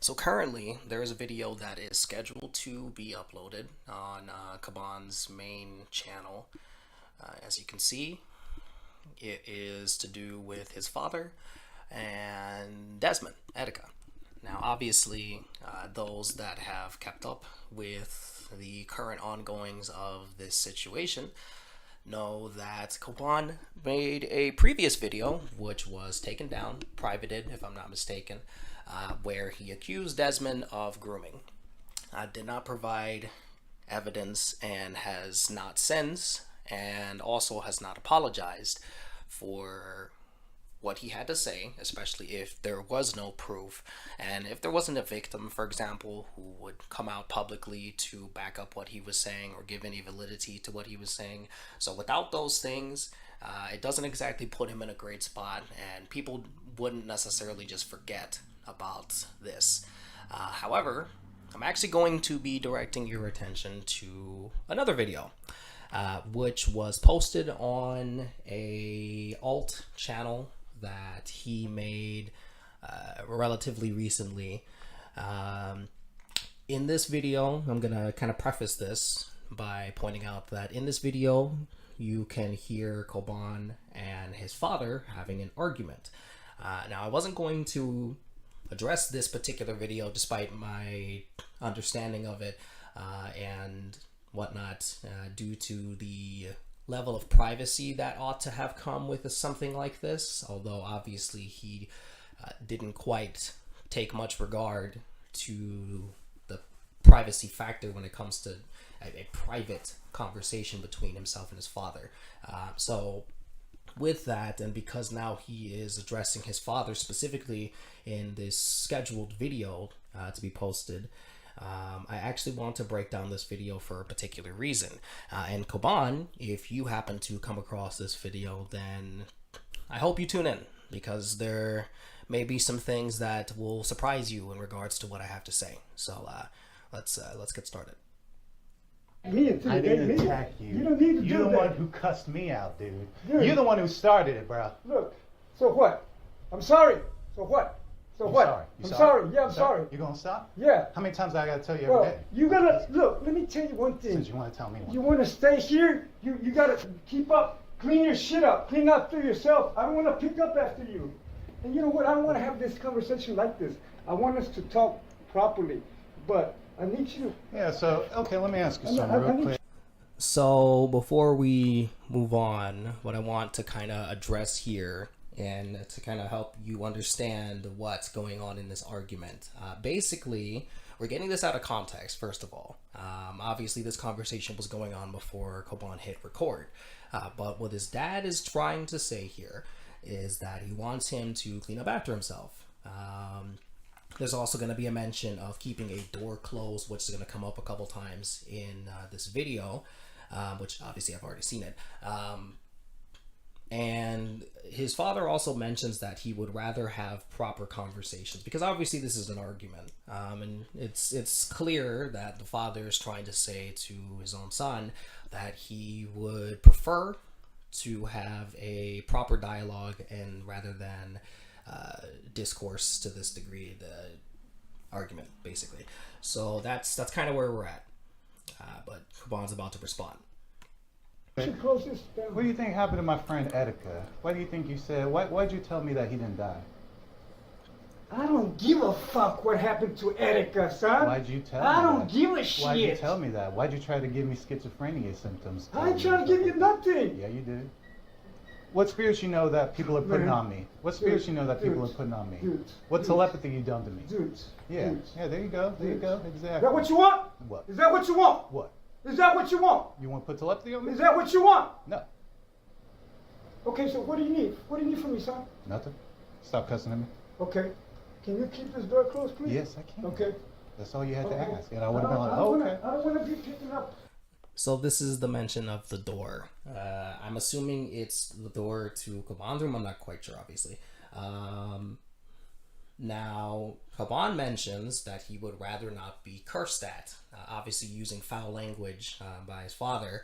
So currently, there is a video that is scheduled to be uploaded on Kaban's main channel. As you can see, it is to do with his father and Desmond, Etika. Now, obviously, those that have kept up with the current ongoings of this situation know that Coban made a previous video, which was taken down, privated if I'm not mistaken, where he accused Desmond of grooming. Did not provide evidence and has not since, and also has not apologized for what he had to say, especially if there was no proof and if there wasn't a victim, for example, who would come out publicly to back up what he was saying or give any validity to what he was saying. So without those things, it doesn't exactly put him in a great spot, and people wouldn't necessarily just forget about this. However, I'm actually going to be directing your attention to another video, which was posted on a alt channel that he made relatively recently. In this video, I'm gonna kind of preface this by pointing out that in this video, you can hear Coban and his father having an argument. Now, I wasn't going to address this particular video despite my understanding of it and whatnot, due to the level of privacy that ought to have come with something like this, although obviously he didn't quite take much regard to the privacy factor when it comes to a private conversation between himself and his father. So with that, and because now he is addressing his father specifically in this scheduled video to be posted, I actually want to break down this video for a particular reason. And Coban, if you happen to come across this video, then I hope you tune in, because there may be some things that will surprise you in regards to what I have to say. So let's get started. I didn't attack you. You don't need to You're do the that. one who cussed me out, dude. Dude. You're the one who started it, bro. Look, so what? I'm sorry. So what? So what? Sorry. I'm sorry. Yeah, I'm sorry. You gonna stop? Yeah. How many times I gotta tell you every Well, day? you gotta look. Let me tell you one thing. Since you want to tell me one. You want to stay here? You gotta keep up. Clean your shit up. Clean after yourself. I don't want to pick up after you. And you know what? I don't want to have this conversation like this. I want us to talk properly. But I need you. Yeah. So okay, let me ask you something I real need quick. So before we move on, what I want to kind of address here and to kind of help you understand what's going on in this argument. Basically, we're getting this out of context, first of all. Obviously, this conversation was going on before Coban hit record. But what his dad is trying to say here is that he wants him to clean up after himself. There's also going to be a mention of keeping a door closed, which is going to come up a couple times in this video, which obviously I've already seen it. And his father also mentions that he would rather have proper conversations, because obviously this is an argument. And it's clear that the father is trying to say to his own son that he would prefer to have a proper dialogue, and rather than discourse to this degree, the argument, basically. So that's kind of where we're at. But Coban's about to respond. You should close this down. What do you think happened to my friend Etika? Why do you think you said? Why'd you tell me that he didn't die? I don't give a fuck what happened to Etika, son. Why'd you tell me I don't that? give a shit. Why'd you tell me that? Why'd you try to give me schizophrenia symptoms? I ain't trying to give you nothing. Yeah, you did. What spirits you know that people are putting on me? What spirits you know that people are putting on me? Dudes. What telepathy you done to me? Dudes. Yeah, Dudes. yeah, there you go, there you go, exactly. Is that what you want? What? Is that what you want? What? Is that what you want? You want to put telepathy on me? Is that what you want? No, Okay, so what do you need? What do you need from me, son? nothing. Stop cussing at me. Okay. Can you keep this door closed, please? Yes, I can. Okay. That's all you had to Okay. ask, and I would have been like, oh, okay. I don't want to be picking up. So this is the mention of the door. I'm assuming it's the door to Coban's room. I'm not quite sure, obviously. Now, Coban mentions that he would rather not be cursed at, obviously using foul language by his father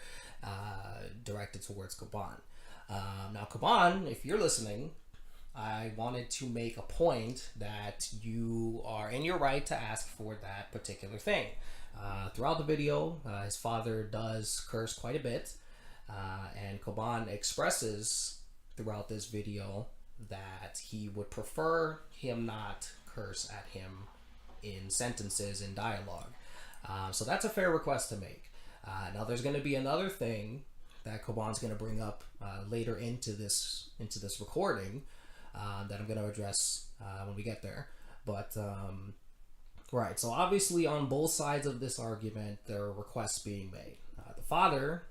directed towards Coban. Now, Coban, if you're listening, I wanted to make a point that you are in your right to ask for that particular thing. Throughout the video, his father does curse quite a bit, and Coban expresses throughout this video that he would prefer him not curse at him in sentences, in dialogue. So that's a fair request to make. Now there's going to be another thing that Coban's going to bring up later into this recording that I'm going to address when we get there. But right, so obviously on both sides of this argument, there are requests being made. The father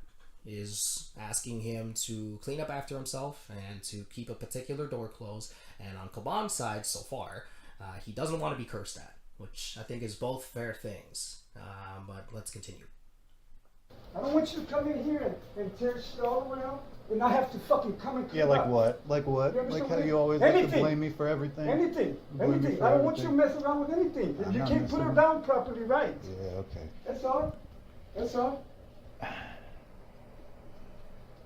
is asking him to clean up after himself and to keep a particular door closed. And on Coban's side so far, he doesn't want to be cursed at, which I think is both fair things. But let's continue. I don't want you to come in here and tear shit all the way up, and I have to fucking come and clean Yeah, like up. what? Like what? You Like understand how what I you mean? always like to Anything. blame me for everything? Anything. Blame me Anything. for I don't want you to everything. mess around with anything. I'm You not can't put messing her around. down properly, right? Yeah, okay. That's all. That's all.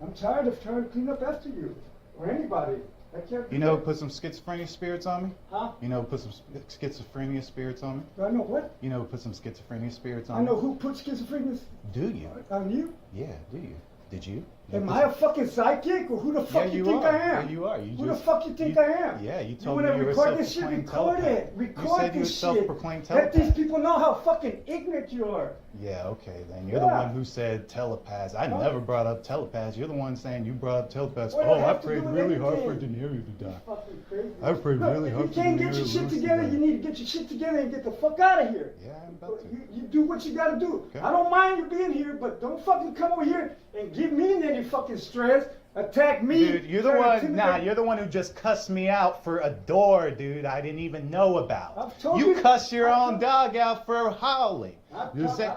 I'm tired of trying to clean up after you or anybody. I can't. You know, put some schizophrenia spirits on me? Huh? You know, put some schizophrenia spirits on me? Do I know what? You know, put some schizophrenia spirits on I me? know who put schizophrenia Do you? on you. Yeah, do you? Did you? Am I a fucking psychic, or who the fuck Yeah, you you think are. I am? Yeah, you are. You Who the just- fuck you think you- I am? Yeah, you You told wanna me you were a record this shit? self-proclaimed Record telepath. it. Record You said you were this shit. self-proclaimed Let these telepath. people know how fucking ignorant you are. Yeah, okay, then. You're the Yeah. one who said telepaths. I Huh? never brought up telepaths. You're the one saying you brought up telepaths. What Oh, does it I have to prayed do with really hard for anything? Daenerys to die. Fucking crazy. I prayed Look, really if hard you for can't the get your Daenerys shit Lewis to together, die. you need to get your shit together and get the fuck out of here. Yeah, I'm about to. You do what you gotta do. Okay. I don't mind you being here, but don't fucking come over here and give me any fucking stress. Attack me. Dude, you're the try to one. intimidate- Nah, you're the one who just cussed me out for a door, dude. I didn't even know about. I've told You you- cuss your I've own told- dog out for howling. You say,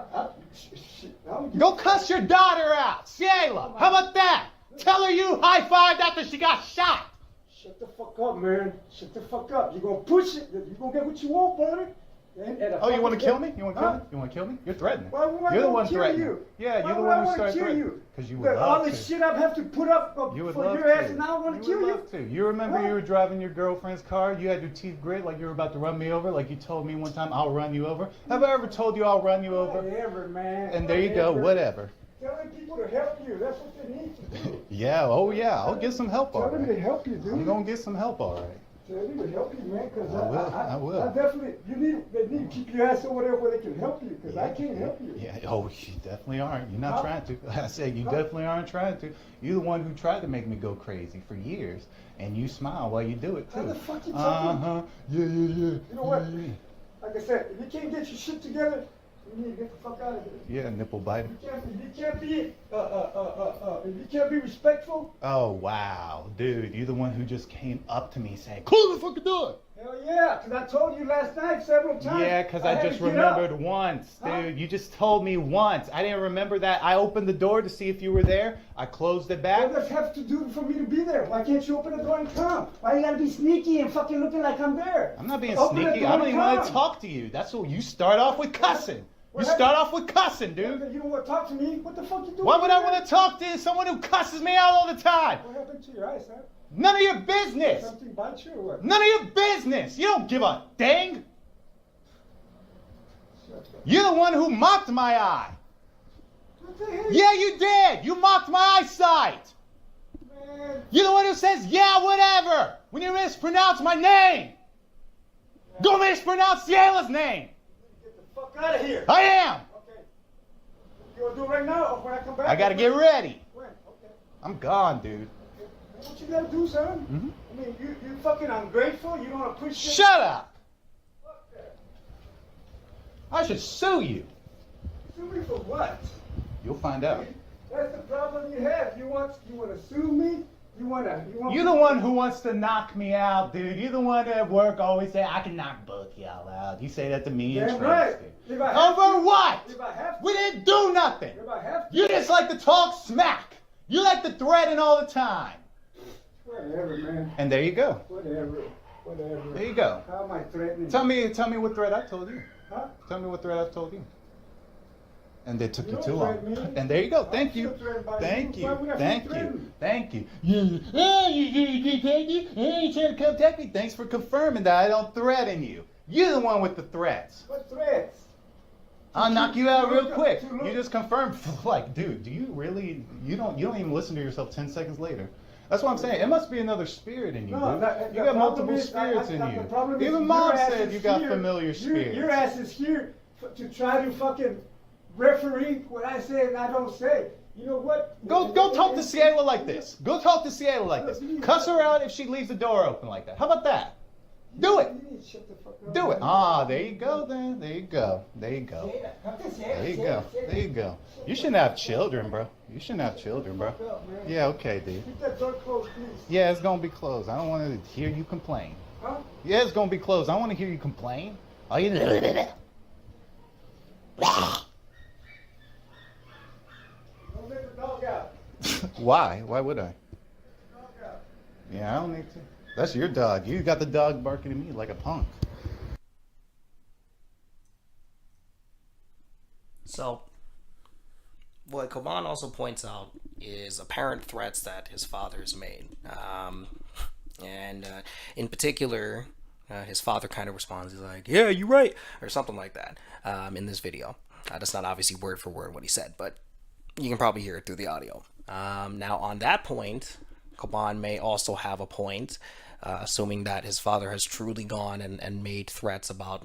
I'll go cuss your daughter out, Shayla. How about that? Tell her you high-fived after she got shot. Shut the fuck up, man. Shut the fuck up. You're gonna push it. You're gonna get what you want, buddy. Oh, you want to kill me? You want to kill me? You want to kill me? You're threatening. Why would I You're the wanna one kill threatening. you? Yeah, Why you're the would one I who wanna started kill threatening. you? Because you would Look, all love the to. shit I have to put up You would for love your ass, to. and I want to would kill you. love to. You remember What? you were driving your girlfriend's car, you had your teeth grit like you were about to run me over, like you told me one time, I'll run you over. Have I ever told you I'll run you over? Whatever, man. And there you go, whatever. Telling people to help you. That's what they need to do. Yeah, oh yeah, I'll get some help, all Tell them to right. help you, dude. I'm gonna get some help, all right. Tell them to help you, man, because I will. I definitely, they need to keep your ass over there where they can help you, because I can't help you. Yeah, oh, you definitely aren't. You're not Huh? trying to. I said you Huh? definitely aren't trying to. You're the one who tried to make me go crazy for years, and you smile while you do it too. How the fuck you talking? Uh-huh. Yeah. You know what? Yeah. Like I said, if you can't get your shit together, you need to get the fuck out of here. Yeah, nipple biting. If you can't be respectful, Oh wow, dude, you're the one who just came up to me saying, "Close the fucking door." hell yeah, because I told you last night several times. Yeah, because I had just to get up. remembered once, Huh? dude. You just told me once. I didn't remember that. I opened the door to see if you were there. I closed it back. What does that have to do for me to be there? Why can't you open the door and come? Why you gotta be sneaky and fucking looking like I'm there? I'm not being Open the sneaky. door I don't and even want come. to talk to you. That's what you start off with cussing. You What start happened? off with cussing, dude. You don't want to talk to me? What the fuck you doing? Why would I want to talk to someone who cusses me out all the time? What happened to your eyes, huh? None of your business. Something bite you or what? None of your business. You don't give a dang. Shut up. You're the one who mocked my eye. What the hell? Yeah, you did. You mocked my eyesight. Man, You're the one who says, yeah, whatever, when you mispronounce my name. Go mispronounce Ciela's name. get the fuck out of here. I am. Okay. You want to do it right now or when I come back? I got to get ready. When? Okay. I'm gone, dude. What you gotta do, son? Mhm. I mean, you fucking ungrateful. You don't appreciate. Shut up. Fuck that. I should sue you. Sue me for what? You'll find out. That's the problem you have. You want to sue me? You want. You're the one who wants to knock me out, dude. You're the one at work always say, I can knock both y'all out. You say that to me and Damn Trace, right. dude. If I have Over to- what? If I have to. We didn't do nothing. If I have to. You just like to talk smack. You like to threaten all the time. Whatever, man. And there you go. Whatever. There you go. How am I threatening? Tell me what threat I told you. Huh? Tell me what threat I've told you. And they took you You too don't long. threaten me. And there you go. I'm Thank you. still threatened by Thank you. Why would you. I feel Thank you. threatened? Thank you. You trying to contact me. Thanks for confirming that I don't threaten you. You're the one with the threats. What threats? I'll knock you out to real look up- quick. to look- You just confirmed. Like, dude, do you really? You don't even listen to yourself 10 seconds later. That's what I'm saying. It must be another spirit in you, No, dude. the You got problem multiple is- spirits in the you. problem is Even your mom ass said is you got here. familiar spirits. Your ass is here to try to fucking referee what I say and I don't say. You know what? Go talk to Ciela like this. Go talk to Ciela like this. Cuss her out if she leaves the door open like that. How about that? Do it. You need to shut the fuck up. Do it. Ah, there you go then. There you go. There you go. There you go. There you go. You shouldn't have children, bro. You shouldn't have children, bro. Yeah, okay, dude. Keep that door closed, please. Yeah, it's gonna be closed. I don't want to hear you complain. Huh? Yeah, it's gonna be closed. I don't want to hear you complain. All you Don't let the dog out. Why? Why would I? Dog out. Yeah, I don't need to. That's your dog. You got the dog barking at me like a punk. So, what Coban also points out is apparent threats that his father has made. In particular, his father kind of responds, he's like, yeah, you're right, or something like that in this video. That's not obviously word for word what he said, but you can probably hear it through the audio. Now, on that point, Coban may also have a point, assuming that his father has truly gone and made threats about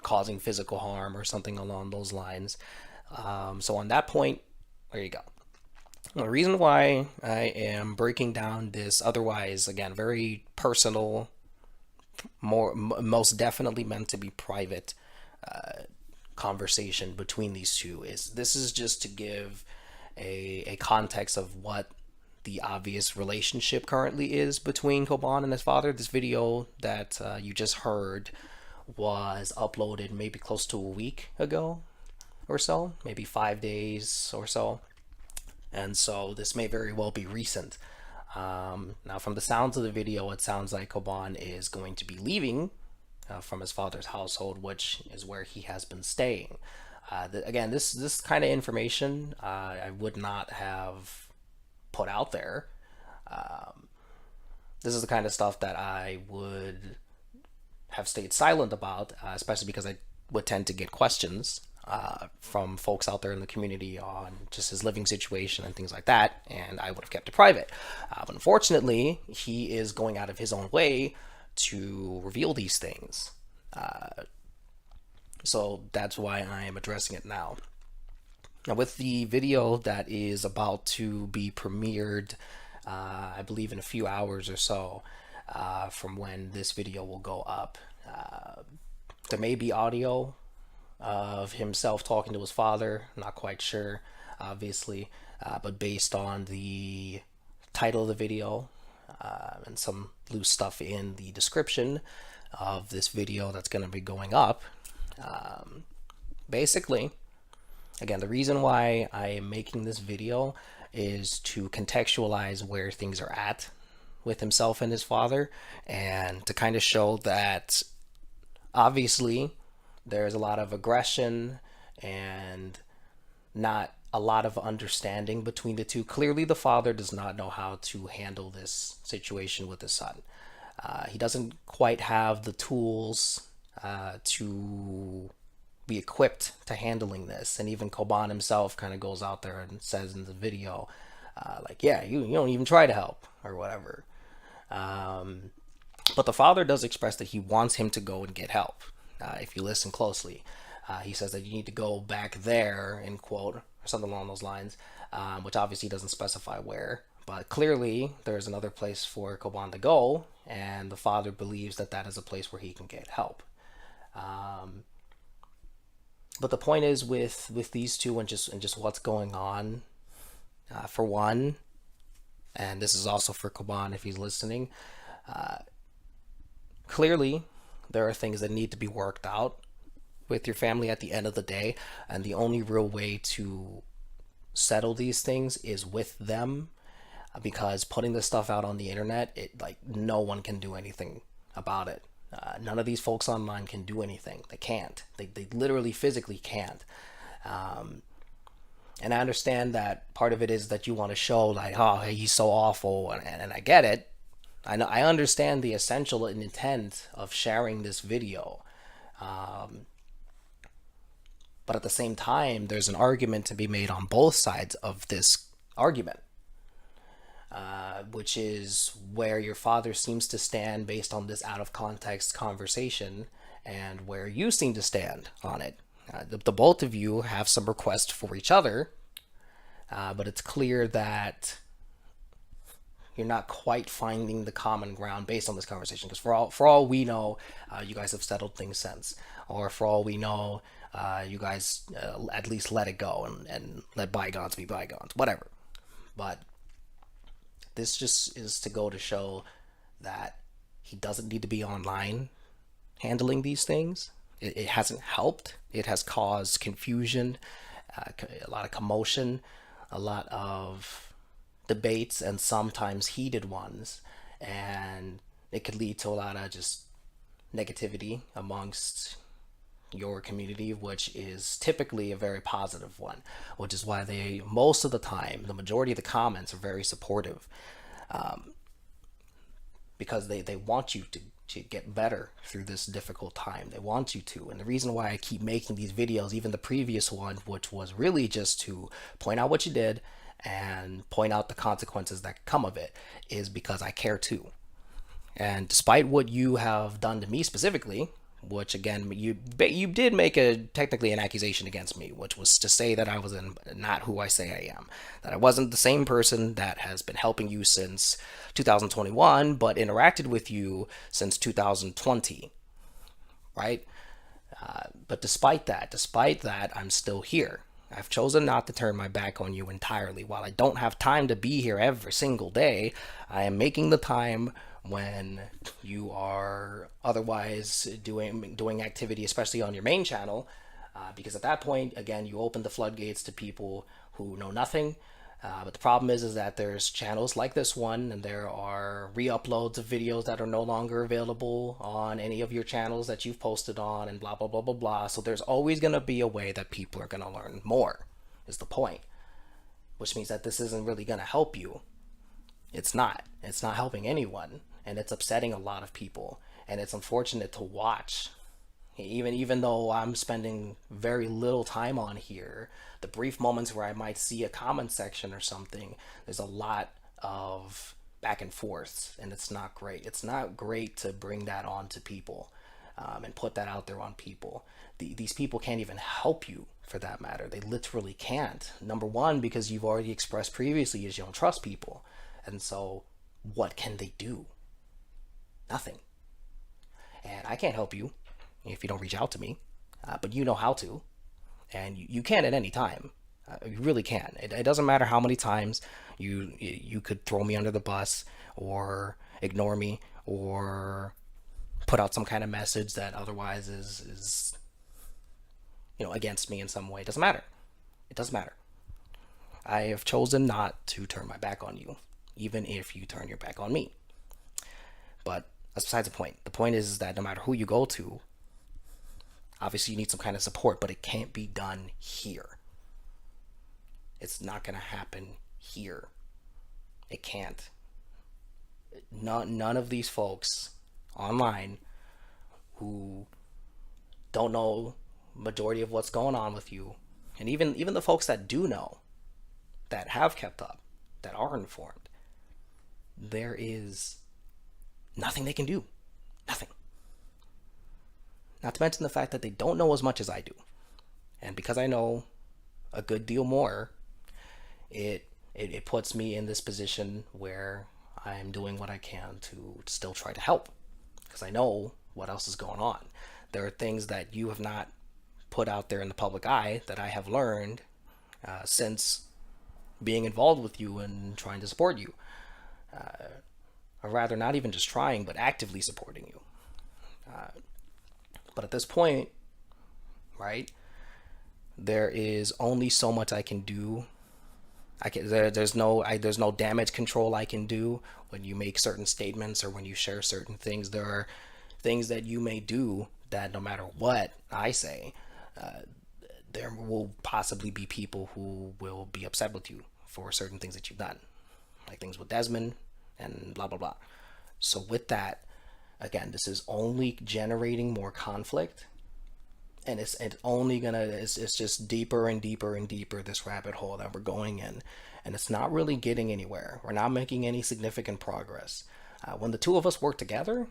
causing physical harm or something along those lines. So on that point, there you go. The reason why I am breaking down this otherwise, again, very personal, most definitely meant to be private conversation between these two is this is just to give a context of what the obvious relationship currently is between Coban and his father. This video that you just heard was uploaded maybe close to a week ago or so, maybe 5 days or so. And so this may very well be recent. Now, from the sounds of the video, it sounds like Coban is going to be leaving from his father's household, which is where he has been staying. Again, this kind of information I would not have put out there. This is the kind of stuff that I would have stayed silent about, especially because I would tend to get questions from folks out there in the community on just his living situation and things like that, and I would have kept it private. But unfortunately, he is going out of his own way to reveal these things. So that's why I am addressing it now. Now, with the video that is about to be premiered, I believe in a few hours or so from when this video will go up, there may be audio of himself talking to his father. Not quite sure, obviously, but based on the title of the video and some loose stuff in the description of this video that's going to be going up, basically, again, the reason why I am making this video is to contextualize where things are at with himself and his father, and to kind of show that obviously there's a lot of aggression and not a lot of understanding between the two. Clearly, the father does not know how to handle this situation with his son. He doesn't quite have the tools to be equipped to handling this. And even Coban himself kind of goes out there and says in the video, like, yeah, you don't even try to help or whatever. But the father does express that he wants him to go and get help. If you listen closely, he says that you need to go back there, in quote, or something along those lines, which obviously doesn't specify where. But clearly, there's another place for Coban to go, and the father believes that that is a place where he can get help. But the point is with these two and just what's going on, for one, and this is also for Coban if he's listening, clearly there are things that need to be worked out with your family at the end of the day, and the only real way to settle these things is with them, because putting this stuff out on the internet, no one can do anything about it. None of these folks online can do anything. They can't. They literally physically can't. And I understand that part of it is that you want to show like, oh, hey, he's so awful, and I get it. I understand the essential intent of sharing this video, but at the same time, there's an argument to be made on both sides of this argument, which is where your father seems to stand based on this out of context conversation, and where you seem to stand on it. The both of you have some requests for each other, but it's clear that you're not quite finding the common ground based on this conversation. Because for all we know, you guys have settled things since, or for all we know, you guys at least let it go and let bygones be bygones, whatever. But this just is to go to show that he doesn't need to be online handling these things. It hasn't helped. It has caused confusion, a lot of commotion, a lot of debates, and sometimes heated ones. And it could lead to a lot of just negativity amongst your community, which is typically a very positive one, which is why most of the time, the majority of the comments are very supportive, because they want you to get better through this difficult time. They want you to. And the reason why I keep making these videos, even the previous one, which was really just to point out what you did and point out the consequences that come of it, is because I care too. And despite what you have done to me specifically, which again, you did make technically an accusation against me, which was to say that I was not who I say I am, that I wasn't the same person that has been helping you since 2021, but interacted with you since 2020, right? But despite that, I'm still here. I've chosen not to turn my back on you entirely. While I don't have time to be here every single day, I am making the time when you are otherwise doing activity, especially on your main channel, because at that point, again, you open the floodgates to people who know nothing. But the problem is that there's channels like this one, and there are re-uploads of videos that are no longer available on any of your channels that you've posted on, and blah, blah, blah, blah, blah. So there's always going to be a way that people are going to learn more, is the point. Which means that this isn't really going to help you. It's not helping anyone, and it's upsetting a lot of people, and it's unfortunate to watch. Even though I'm spending very little time on here, the brief moments where I might see a comment section or something, there's a lot of back and forth, and it's not great. It's not great to bring that on to people, and put that out there on people. These people can't even help you, for that matter. They literally can't. Number one, because you've already expressed previously is you don't trust people. And so what can they do? Nothing. And I can't help you if you don't reach out to me, but you know how to, and you can at any time. You really can. It doesn't matter how many times you could throw me under the bus, or ignore me, or put out some kind of message that otherwise is against me in some way. It doesn't matter. It doesn't matter. I have chosen not to turn my back on you, even if you turn your back on me. But that's besides the point. The point is that no matter who you go to, obviously you need some kind of support, but it can't be done here. It's not going to happen here. It can't. None of these folks online who don't know majority of what's going on with you, and even the folks that do know, that have kept up, that are informed, there is nothing they can do. Nothing. Not to mention the fact that they don't know as much as I do. And because I know a good deal more, it puts me in this position where I'm doing what I can to still try to help, because I know what else is going on. There are things that you have not put out there in the public eye that I have learned since being involved with you and trying to support you. Or rather, not even just trying, but actively supporting you. But at this point, right, there is only so much I can do. There's no damage control I can do when you make certain statements or when you share certain things. There are things that you may do that no matter what I say, there will possibly be people who will be upset with you for certain things that you've done, like things with Desmond and blah blah blah. So with that, again, this is only generating more conflict, and it's only gonna it's just deeper and deeper and deeper, this rabbit hole that we're going in, and it's not really getting anywhere. We're not making any significant progress. When the two of us work together,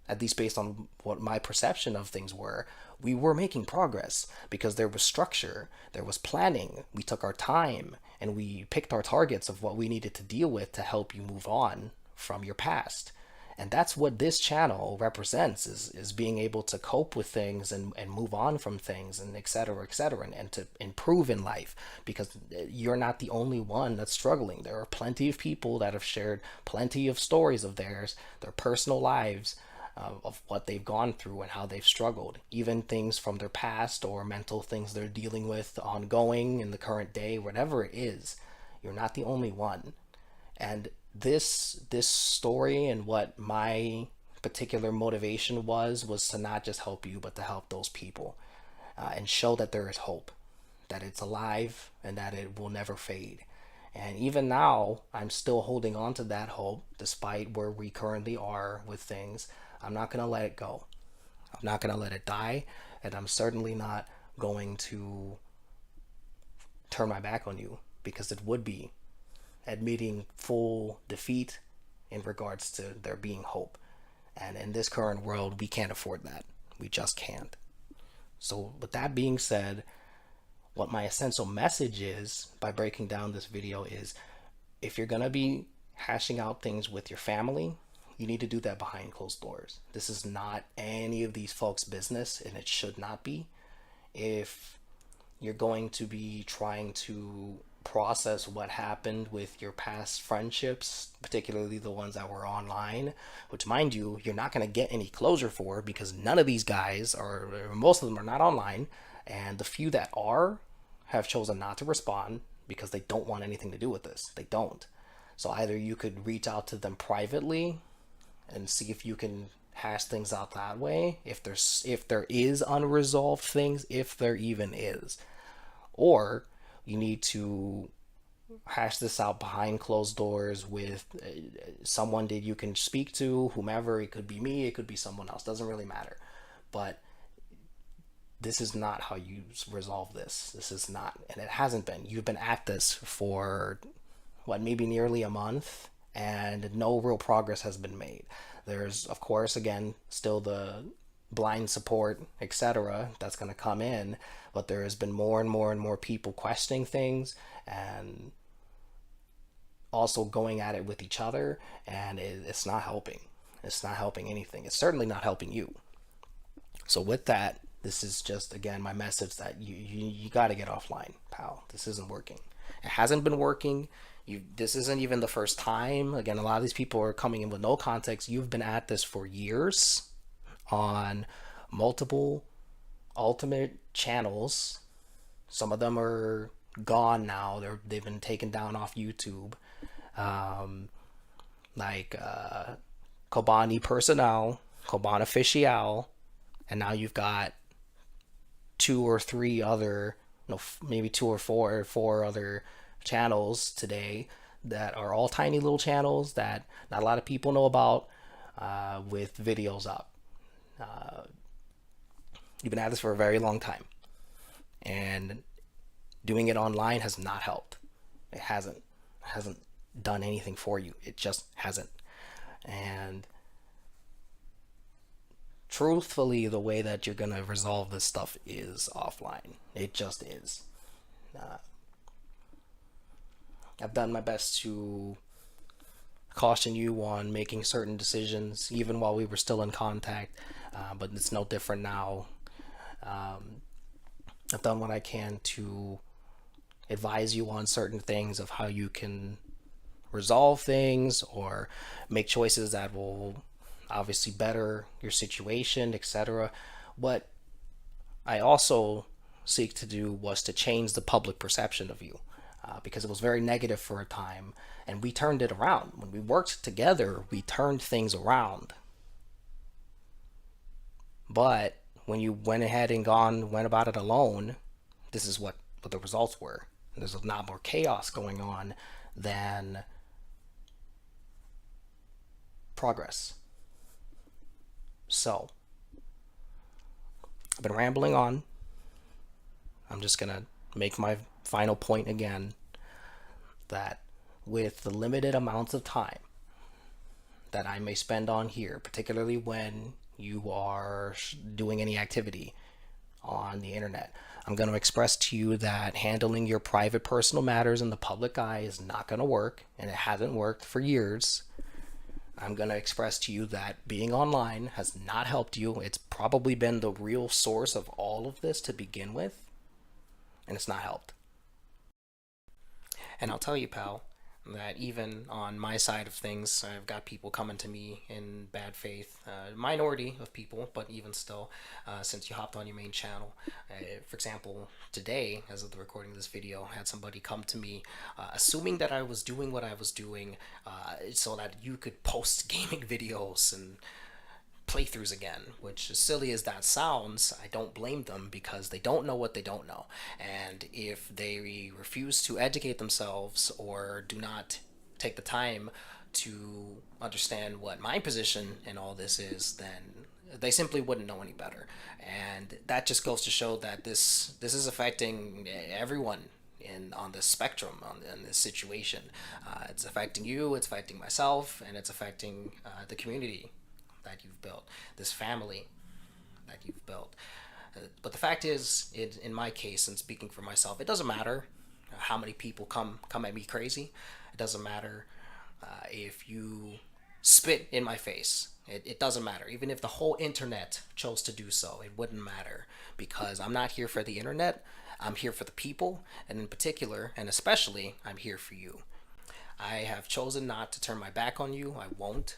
at least based on what my perception of things were, we were making progress because there was structure, there was planning. We took our time and we picked our targets of what we needed to deal with to help you move on from your past. And that's what this channel represents, is being able to cope with things and move on from things, and et cetera, and to improve in life, because you're not the only one that's struggling. There are plenty of people that have shared plenty of stories of theirs, their personal lives, of what they've gone through and how they've struggled, even things from their past or mental things they're dealing with ongoing in the current day, whatever it is. You're not the only one. And this story, and what my particular motivation was to not just help you, but to help those people, and show that there is hope, that it's alive, and that it will never fade. And even now, I'm still holding on to that hope despite where we currently are with things. I'm not going to let it go. I'm not going to let it die, and I'm certainly not going to turn my back on you, because it would be admitting full defeat in regards to there being hope. And in this current world, we can't afford that. We just can't. So with that being said, what my essential message is by breaking down this video is, if you're going to be hashing out things with your family, you need to do that behind closed doors. This is not any of these folks' business, and it should not be. If you're going to be trying to process what happened with your past friendships, particularly the ones that were online, which, mind you, you're not going to get any closure for, because none of these guys, or most of them, are not online, and the few that are have chosen not to respond because they don't want anything to do with this. They don't. So either you could reach out to them privately and see if you can hash things out that way, if there is unresolved things, if there even is, or you need to hash this out behind closed doors with someone that you can speak to, whomever. It could be me, it could be someone else, doesn't really matter. But this is not how you resolve this. This is not, and it hasn't been. You've been at this for what, maybe nearly a month, and no real progress has been made. There's, of course, again, still the blind support, etc., that's going to come in, but there has been more and more and more people questioning things, and also going at it with each other, and it's not helping. It's not helping anything. It's certainly not helping you. So with that, this is just, again, my message that you got to get offline, pal. This isn't working. It hasn't been working. This isn't even the first time. Again, a lot of these people are coming in with no context. You've been at this for years on multiple ultimate channels. Some of them are gone now. They've been taken down off YouTube. Like Kobani Personnel, Koban Official, and now you've got two or three other, no, maybe two or four other channels today that are all tiny little channels that not a lot of people know about, with videos up. You've been at this for a very long time, and doing it online has not helped. It hasn't done anything for you. It just hasn't. And truthfully, the way that you're gonna resolve this stuff is offline. It just is. I've done my best to caution you on making certain decisions, even while we were still in contact, but it's no different now. I've done what I can to advise you on certain things of how you can resolve things or make choices that will obviously better your situation, etc. What I also seek to do was to change the public perception of you, because it was very negative for a time, and we turned it around. When we worked together, we turned things around. But when you went ahead and went about it alone, this is what the results were. There's a lot more chaos going on than progress. So, I've been rambling on. I'm just going to make my final point again, that with the limited amounts of time that I may spend on here, particularly when you are doing any activity on the internet, I'm going to express to you that handling your private personal matters in the public eye is not going to work, and it hasn't worked for years. I'm going to express to you that being online has not helped you. It's probably been the real source of all of this to begin with, and it's not helped. And I'll tell you, pal, that even on my side of things, I've got people coming to me in bad faith, minority of people, but even still, since you hopped on your main channel. For example, today, as of the recording of this video, I had somebody come to me, assuming that I was doing what I was doing, so that you could post gaming videos and playthroughs again, which, as silly as that sounds, I don't blame them, because they don't know what they don't know. And if they refuse to educate themselves or do not take the time to understand what my position in all this is, then they simply wouldn't know any better. And that just goes to show that this is affecting everyone on this spectrum, in this situation. It's affecting you, it's affecting myself, and it's affecting the community that you've built, this family that you've built. But the fact is, in my case, and speaking for myself, it doesn't matter how many people come at me crazy. It doesn't matter if you spit in my face. It doesn't matter. Even if the whole internet chose to do so, it wouldn't matter, because I'm not here for the internet. I'm here for the people, and in particular, and especially, I'm here for you. I have chosen not to turn my back on you. I won't.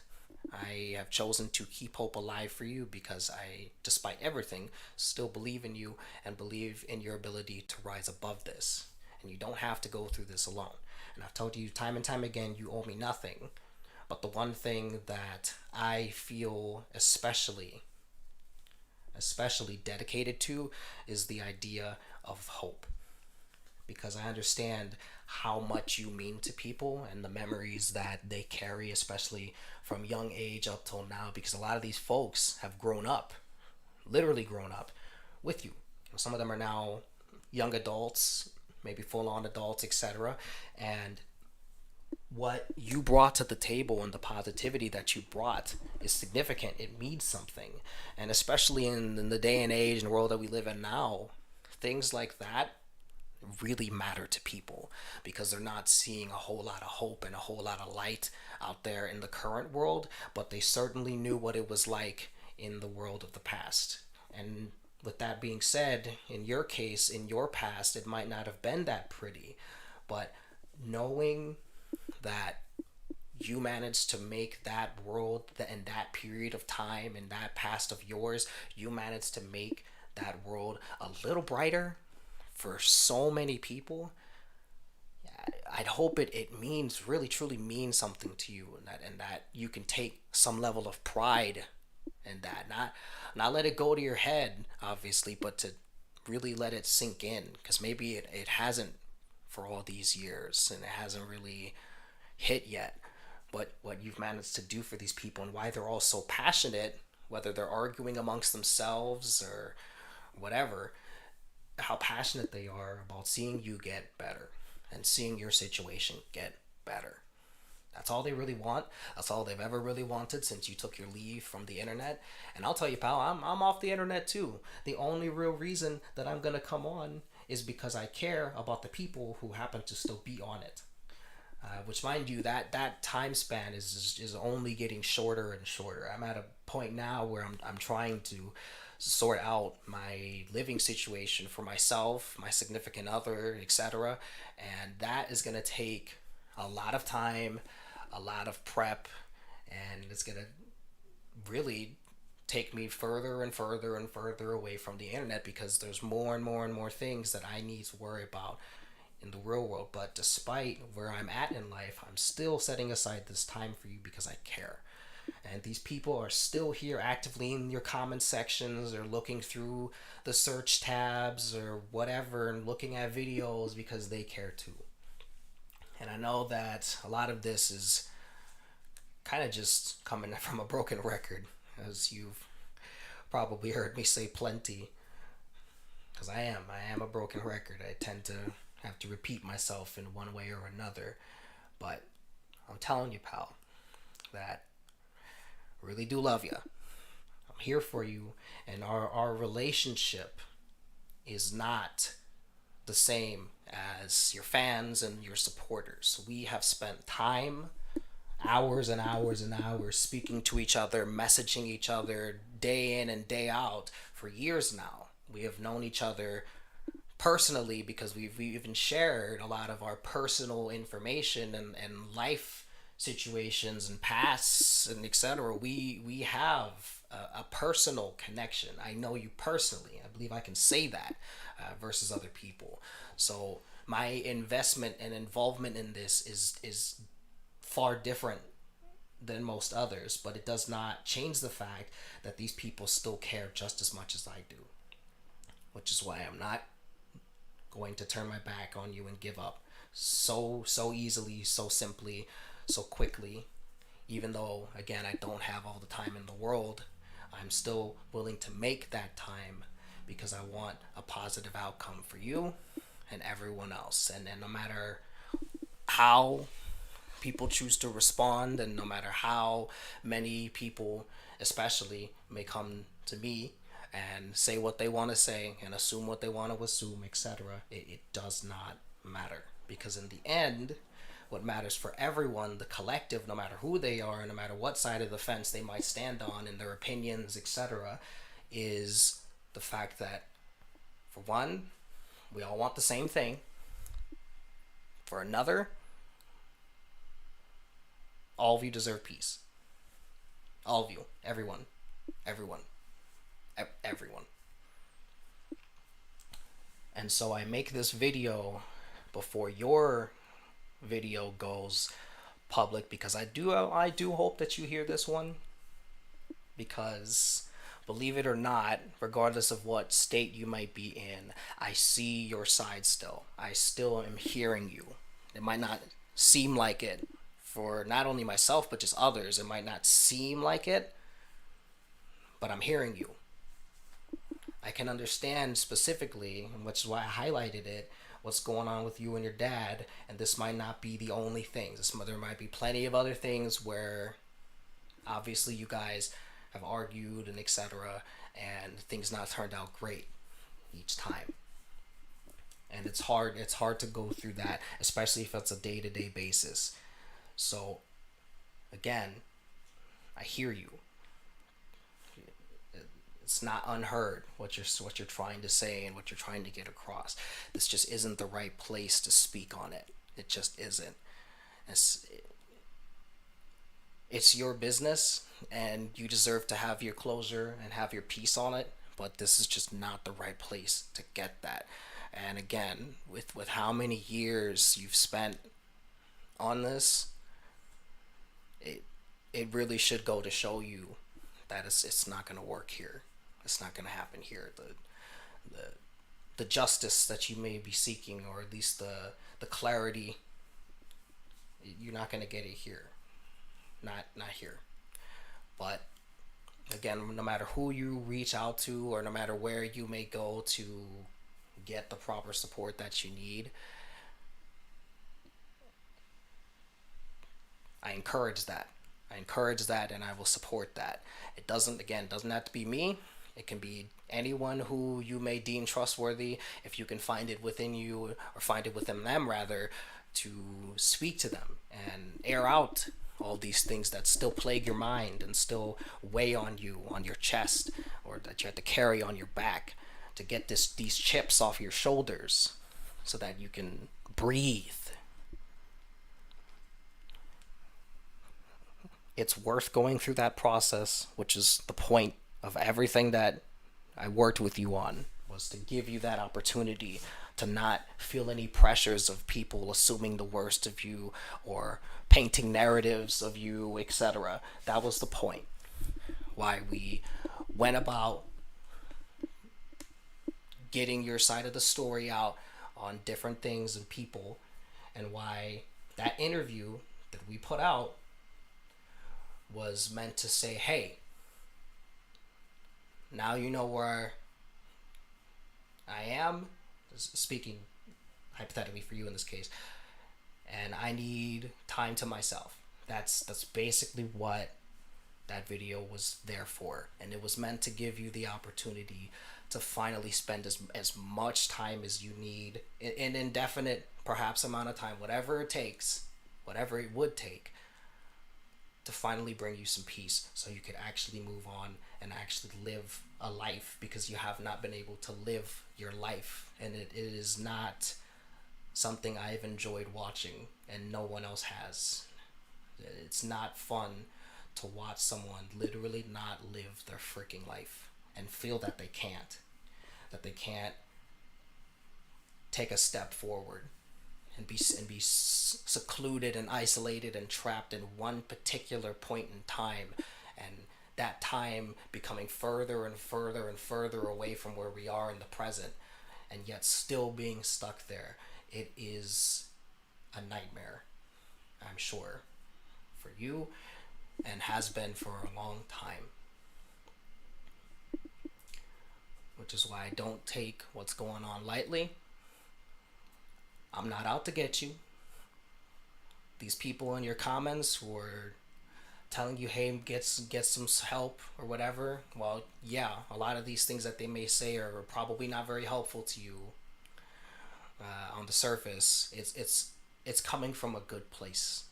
I have chosen to keep hope alive for you, because I, despite everything, still believe in you and believe in your ability to rise above this. And you don't have to go through this alone. And I've told you time and time again, you owe me nothing. But the one thing that I feel especially dedicated to is the idea of hope. Because I understand how much you mean to people and the memories that they carry, especially from young age up till now, because a lot of these folks have grown up, literally grown up with you. Some of them are now young adults, maybe full-on adults, etc. And what you brought to the table and the positivity that you brought is significant. It means something. And especially in the day and age and world that we live in now, things like that really matter to people, because they're not seeing a whole lot of hope and a whole lot of light out there in the current world, but they certainly knew what it was like in the world of the past. And with that being said, in your case, in your past, it might not have been that pretty, but knowing that you managed to make that world, in that period of time, in that past of yours, you managed to make that world a little brighter for so many people. I'd hope it means, really truly means something to you, and that you can take some level of pride in that. Not let it go to your head, obviously, but to really let it sink in, because maybe it hasn't for all these years, and it hasn't really hit yet. But what you've managed to do for these people, and why they're all so passionate, whether they're arguing amongst themselves or whatever, how passionate they are about seeing you get better and seeing your situation get better. That's all they really want. That's all they've ever really wanted since you took your leave from the internet. And I'll tell you, pal, I'm off the internet too. The only real reason that I'm gonna come on is because I care about the people who happen to still be on it. Which, mind you, that time span is only getting shorter and shorter. I'm at a point now where I'm trying to sort out my living situation for myself, my significant other, etc. And that is going to take a lot of time, a lot of prep, and it's going to really take me further and further and further away from the internet, because there's more and more and more things that I need to worry about in the real world. But despite where I'm at in life, I'm still setting aside this time for you because I care. And these people are still here actively in your comment sections or looking through the search tabs or whatever and looking at videos because they care too. And I know that a lot of this is kind of just coming from a broken record, as you've probably heard me say plenty. Because I am a broken record. I tend to have to repeat myself in one way or another. But I'm telling you, pal, that I really do love you. I'm here for you, and our relationship is not the same as your fans and your supporters. We have spent time, hours and hours and hours, speaking to each other, messaging each other day in and day out for years now. We have known each other personally because we've even shared a lot of our personal information and life situations and pasts and etc. We have a personal connection. I know you personally. I believe I can say that versus other people. So my investment and involvement in this is far different than most others, but it does not change the fact that these people still care just as much as I do, which is why I'm not going to turn my back on you and give up so easily, so simply, so quickly. Even though, again, I don't have all the time in the world, I'm still willing to make that time because I want a positive outcome for you and everyone else. And no matter how people choose to respond, and no matter how many people especially may come to me and say what they want to say and assume what they want to assume, etc., it does not matter, because in the end, what matters for everyone, the collective, no matter who they are, no matter what side of the fence they might stand on in their opinions, etc., is the fact that, for one, we all want the same thing. For another, all of you deserve peace. All of you. Everyone. Everyone. Everyone. And so I make this video before your video goes public, because I do hope that you hear this one, because believe it or not, regardless of what state you might be in, I see your side still. I still am hearing you. It might not seem like it for not only myself but just others. It might not seem like it, but I'm hearing you. I can understand specifically, which is why I highlighted it, what's going on with you and your dad, and this might not be the only thing. There might be plenty of other things where obviously you guys have argued and etc., and things not turned out great each time. And it's hard to go through that, especially if it's a day-to-day basis. So again, I hear you. It's not unheard what you're trying to say and what you're trying to get across. This just isn't the right place to speak on it. It just isn't. It's your business, and you deserve to have your closure and have your peace on it, but this is just not the right place to get that. And again, with how many years you've spent on this, it really should go to show you that it's not going to work here. It's not going to happen here. The justice that you may be seeking, or at least the clarity, you're not going to get it here. Not here. But again, no matter who you reach out to, or no matter where you may go to get the proper support that you need, I encourage that. And I will support that. It doesn't have to be me. It can be anyone who you may deem trustworthy. If you can find it within you, or find it within them rather, to speak to them and air out all these things that still plague your mind and still weigh on you, on your chest, or that you have to carry on your back, to get these chips off your shoulders so that you can breathe. It's worth going through that process, which is the point of everything that I worked with you on, was to give you that opportunity to not feel any pressures of people assuming the worst of you or painting narratives of you, etc. That was the point why we went about getting your side of the story out on different things and people, and why that interview that we put out was meant to say, hey, now you know where I am, speaking hypothetically for you in this case, and I need time to myself. That's basically what that video was there for, and it was meant to give you the opportunity to finally spend as much time as you need, an indefinite perhaps amount of time, whatever it takes, whatever it would take, to finally bring you some peace so you could actually move on and actually live a life, because you have not been able to live your life, and it is not something I've enjoyed watching and no one else has. It's not fun to watch someone literally not live their freaking life and feel that they can't take a step forward and be secluded and isolated and trapped in one particular point in time, and that time becoming further and further and further away from where we are in the present, and yet still being stuck there. It is a nightmare, I'm sure, for you, and has been for a long time. Which is why I don't take what's going on lightly. I'm not out to get you. These people in your comments who are telling you, hey, get some help or whatever, well, yeah, a lot of these things that they may say are probably not very helpful to you on the surface. It's coming from a good place,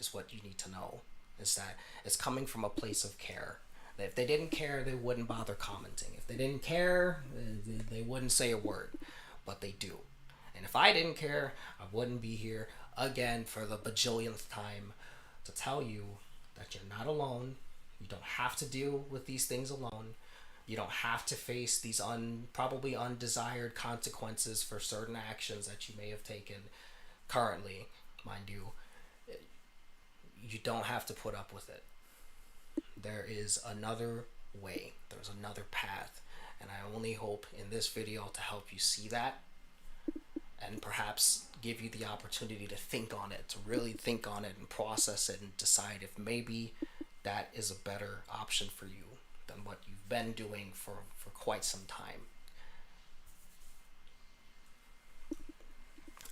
is what you need to know. Is that it's coming from a place of care. If they didn't care, they wouldn't bother commenting. If they didn't care, they wouldn't say a word. But they do. And if I didn't care, I wouldn't be here again for the bajillionth time to tell you that you're not alone. You don't have to deal with these things alone. You don't have to face these probably undesired consequences for certain actions that you may have taken currently, mind you. You don't have to put up with it. There is another way. There's another path. And I only hope in this video to help you see that, and perhaps give you the opportunity to think on it, to really think on it and process it and decide if maybe that is a better option for you than what you've been doing for quite some time.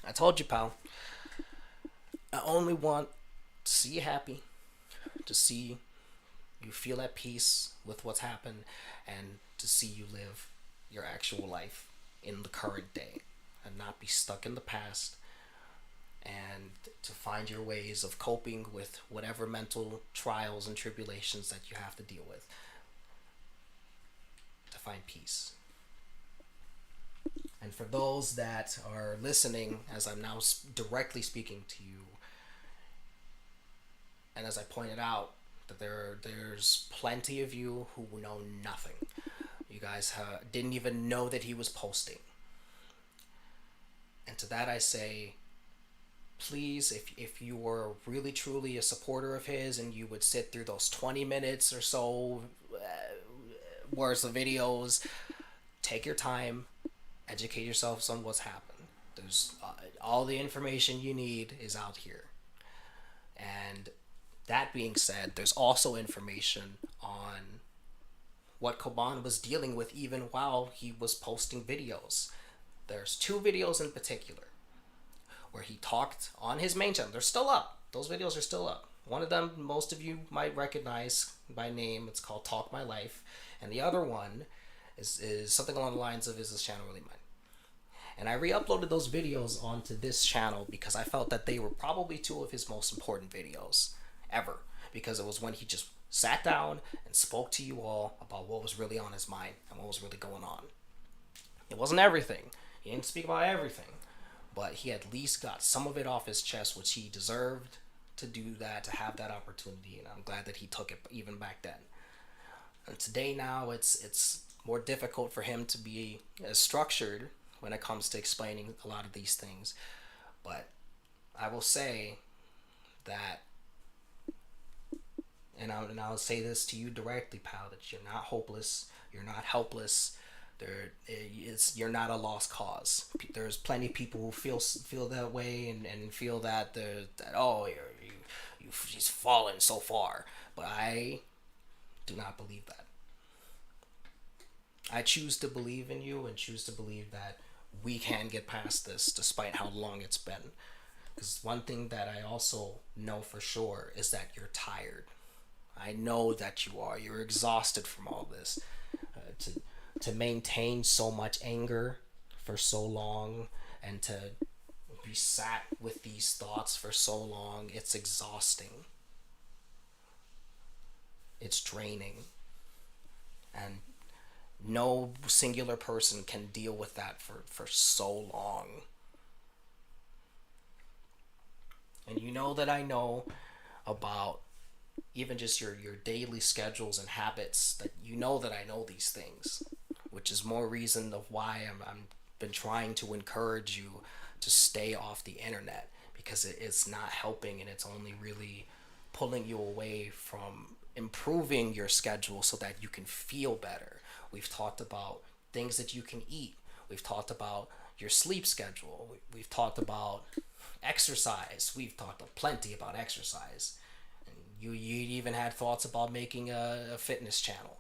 I told you, pal. I only want to see you happy, to see you feel at peace with what's happened, and to see you live your actual life in the current day and not be stuck in the past, and to find your ways of coping with whatever mental trials and tribulations that you have to deal with, to find peace. And for those that are listening, as I'm now directly speaking to you, and as I pointed out, that there's plenty of you who know nothing. You guys didn't even know that he was posting. And to that I say, please, if you were really truly a supporter of his and you would sit through those 20 minutes or so worth of videos, take your time, educate yourselves on what's happened. There's all the information you need is out here. And that being said, there's also information on what Coban was dealing with even while he was posting videos. There's 2 videos in particular where he talked on his main channel. They're still up. Those videos are still up. One of them most of you might recognize by name. It's called Talk My Life. And the other one is something along the lines of Is This Channel Really Mine? And I re-uploaded those videos onto this channel because I felt that they were probably 2 of his most important videos ever, because it was when he just sat down and spoke to you all about what was really on his mind and what was really going on. It wasn't everything. He didn't speak about everything, but he at least got some of it off his chest, which he deserved to do that, to have that opportunity, and I'm glad that he took it even back then. And today now it's more difficult for him to be as structured when it comes to explaining a lot of these things. But I will say that, and I'll say this to you directly, pal, that you're not hopeless, you're not helpless. You're not a lost cause. There's plenty of people who feel that way, and feel that oh, she's fallen so far. But I do not believe that. I choose to believe in you and choose to believe that we can get past this despite how long it's been. Because one thing that I also know for sure is that you're tired. I know that you are. You're exhausted from all this. To maintain so much anger for so long, and to be sat with these thoughts for so long, it's exhausting. It's draining. And no singular person can deal with that for so long. And you know that I know about even just your daily schedules and habits, that you know that I know these things, which is more reason of why I'm been trying to encourage you to stay off the internet, because it's not helping, and it's only really pulling you away from improving your schedule so that you can feel better. We've talked about things that you can eat. We've talked about your sleep schedule. We've talked about exercise. We've talked plenty about exercise. And you even had thoughts about making a fitness channel.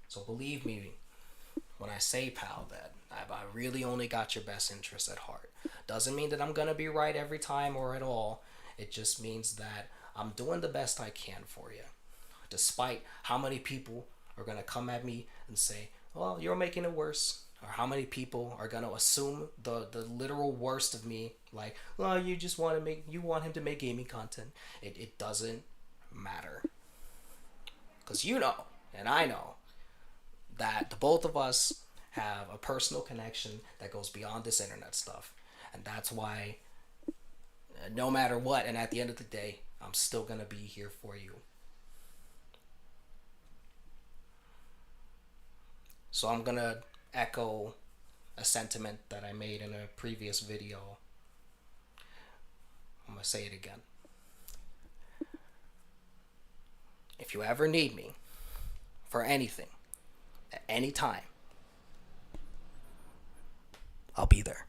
So believe me when I say, pal, that I really only got your best interest at heart. Doesn't mean that I'm going to be right every time or at all. It just means that I'm doing the best I can for you. Despite how many people are going to come at me and say, well, you're making it worse. Or how many people are going to assume the literal worst of me. Like, well, you want him to make gaming content. It doesn't matter. Because you know, and I know, that the both of us have a personal connection that goes beyond this internet stuff. And that's why, no matter what, and at the end of the day, I'm still going to be here for you. So I'm going to echo a sentiment that I made in a previous video. I'm going to say it again. If you ever need me for anything, at any time, I'll be there.